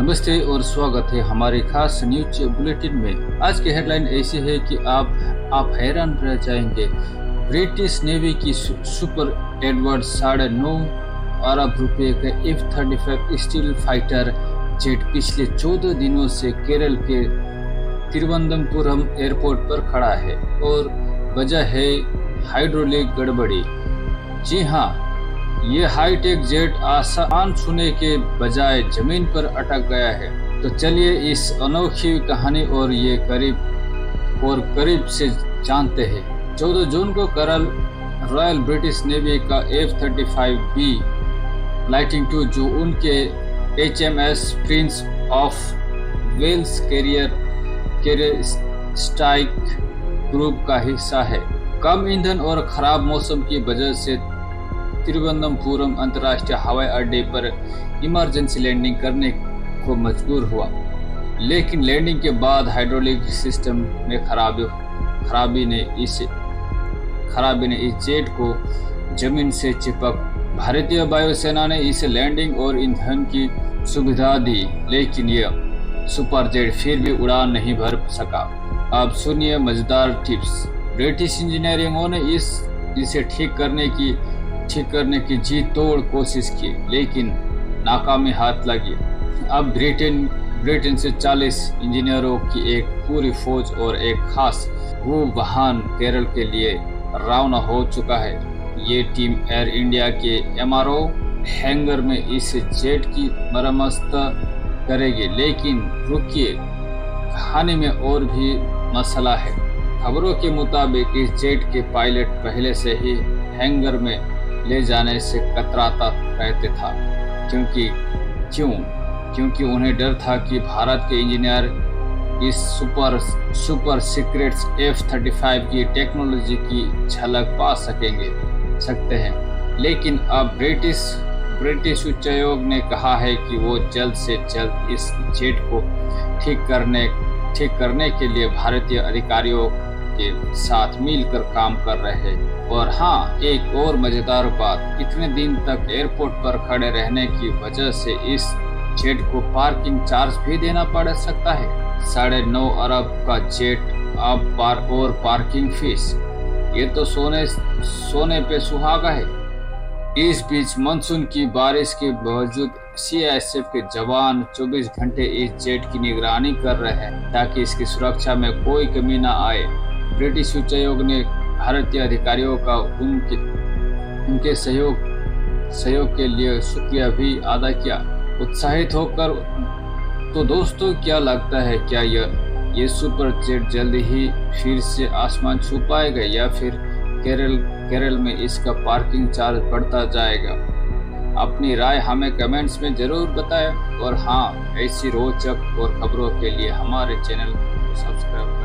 नमस्ते और स्वागत है हमारे खास न्यूज बुलेटिन में। आज की हेडलाइन ऐसी है कि आप हैरान रह जाएंगे। ब्रिटिश नेवी की सुपर एडवर्ड 9.5 अरब रुपए का F-35 स्टील फाइटर जेट पिछले 14 दिनों से केरल के तिरुवनंतपुरम एयरपोर्ट पर खड़ा है और वजह है हाइड्रोलिक गड़बड़ी। जी हाँ, ये हाईटेक जेट आसमान छूने के बजाय जमीन पर अटक गया है। तो चलिए इस अनोखी कहानी और ये करीब से जानते हैं। 14 जून को करल रॉयल ब्रिटिश नेवी का F-35B लाइटिंग 2 जो उनके HMS prince of Wales carrier strike group का हिस्सा है, कम ईंधन और खराब मौसम की वजह से तिरुवनंतपुरम अंतर्राष्ट्रीय हवाई अड्डे पर इमरजेंसी लैंडिंग करने को मजबूर हुआ। लेकिन लैंडिंग के बाद हाइड्रोलिक सिस्टम में खराबी ने इस जेट को जमीन से चिपक भारतीय वायुसेना ने इसे लैंडिंग और ईंधन की सुविधा दी, लेकिन यह सुपर जेट फिर भी उड़ान नहीं भर सका। अब सुनिए मजेदार टिप्स। ब्रिटिश इंजीनियरों ने इसे ठीक करने की जी तोड़ कोशिश की, लेकिन नाकामी हाथ लगी। अब ब्रिटेन से 40 इंजीनियरों की एक पूरी फौज और एक खास वाहन केरल के लिए रवाना हो चुका है। ये टीम एयर इंडिया के MRO हैंगर में इस जेट की मरम्मत करेगी। लेकिन रुकिए, कहानी में और भी मसला है। खबरों के मुताबिक इस जेट के पायलट पहले से ही हैंगर में ले जाने से कतराता रहते था, क्योंकि उन्हें डर था कि भारत के इंजीनियर इस सुपर सीक्रेट F-35 की टेक्नोलॉजी की झलक पा सकते हैं। लेकिन अब ब्रिटिश उच्चायोग ने कहा है कि वो जल्द से जल्द इस जेट को ठीक करने के लिए भारतीय अधिकारियों के साथ मिलकर काम कर रहे हैं। और हाँ, एक और मजेदार बात, इतने दिन तक एयरपोर्ट पर खड़े रहने की वजह से इस जेट को पार्किंग चार्ज भी देना पड़ सकता है। 9.5 अरब का जेट अब और पार्किंग फीस, ये तो सोने पे सुहागा है। इस बीच मानसून की बारिश के बावजूद CISF के जवान 24 घंटे इस जेट की निगरानी कर रहे हैं ताकि इसकी सुरक्षा में कोई कमी न आए। ब्रिटिश उच्चायोग ने भारतीय अधिकारियों का उनके सहयोग के लिए शुक्रिया भी अदा किया। उत्साहित होकर तो दोस्तों, क्या लगता है, क्या ये सुपर जेट जल्दी ही फिर से आसमान छू पाएगा या फिर केरल में इसका पार्किंग चार्ज बढ़ता जाएगा? अपनी राय हमें कमेंट्स में जरूर बताएं। और हाँ, ऐसी रोचक और खबरों के लिए हमारे चैनल को सब्सक्राइब